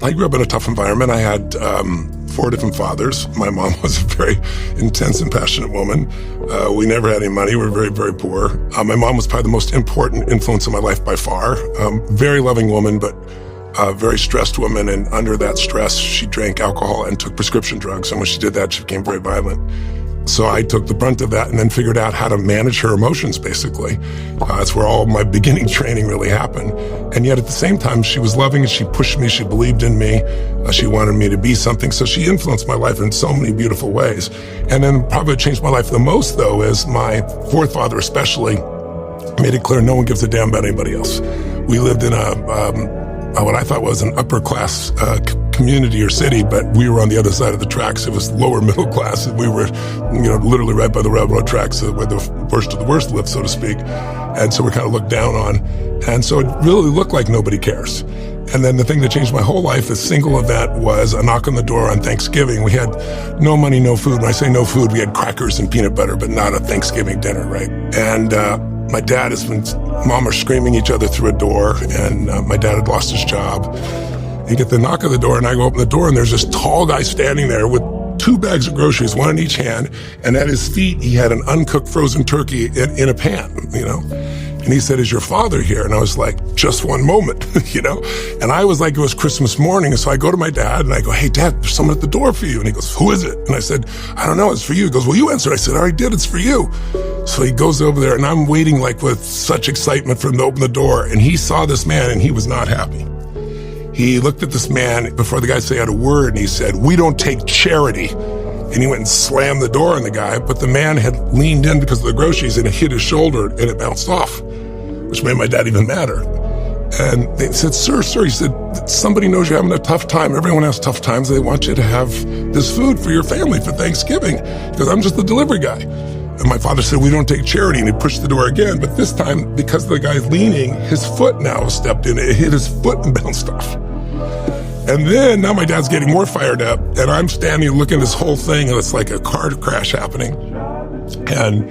I grew up in a tough environment. I had 4 different fathers. My mom was a very intense and passionate woman. We never had any money. We were very, very poor. My mom was probably the most important influence in my life by far. Very loving woman, but a very stressed woman. And under that stress, she drank alcohol and took prescription drugs. And when she did that, she became very violent. So I took the brunt of that and then figured out how to manage her emotions, basically. That's where all my beginning training really happened. And yet at the same time, she was loving and she pushed me, she believed in me, she wanted me to be something. So she influenced my life in so many beautiful ways. And then probably what changed my life the most, though, is my fourth father especially made it clear no one gives a damn about anybody else. We lived in what I thought was an upper class community or city, but we were on the other side of the tracks. It was lower middle class, and we were, literally right by the railroad tracks, where the worst of the worst lived, so to speak. And so we're kind of looked down on. And so it really looked like nobody cares. And then the thing that changed my whole life, a single event, was a knock on the door on Thanksgiving. We had no money, no food. When I say no food, we had crackers and peanut butter, but not a Thanksgiving dinner, right? And my dad Mom are screaming each other through a door, and my dad had lost his job. You get the knock on the door, and I go open the door, and there's this tall guy standing there with 2 bags of groceries, one in each hand, and at his feet, he had an uncooked frozen turkey in a pan, And he said, "Is your father here?" And I was like, "Just one moment," And I was like, it was Christmas morning, and so I go to my dad, and I go, "Hey, Dad, there's someone at the door for you." And he goes, "Who is it?" And I said, "I don't know, it's for you." He goes, "Well, you answer." I said, "I already did, it's for you." So he goes over there, and I'm waiting with such excitement for him to open the door, and he saw this man, and he was not happy. He looked at this man before the guy said a word, and he said, "We don't take charity." And he went and slammed the door on the guy, but the man had leaned in because of the groceries, and it hit his shoulder, and it bounced off, which made my dad even madder. And they said, sir, he said, "Somebody knows you're having a tough time. Everyone has tough times. They want you to have this food for your family for Thanksgiving." Because I'm just the delivery guy. And my father said, "We don't take charity." And he pushed the door again. But this time, because the guy's leaning, his foot now stepped in. It hit his foot and bounced off. And then now my dad's getting more fired up. And I'm standing looking at this whole thing, and it's like a car crash happening. And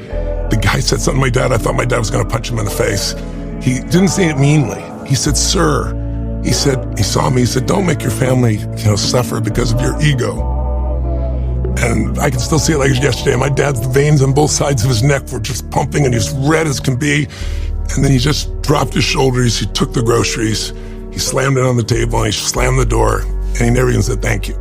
the guy said something to my dad. I thought my dad was going to punch him in the face. He didn't say it meanly. He said, "Sir," he saw me, he said, "Don't make your family, suffer because of your ego." And I can still see it like it was yesterday. My dad's veins on both sides of his neck were just pumping, and he was red as can be. And then he just dropped his shoulders. He took the groceries. He slammed it on the table, and he slammed the door, and he never even said thank you.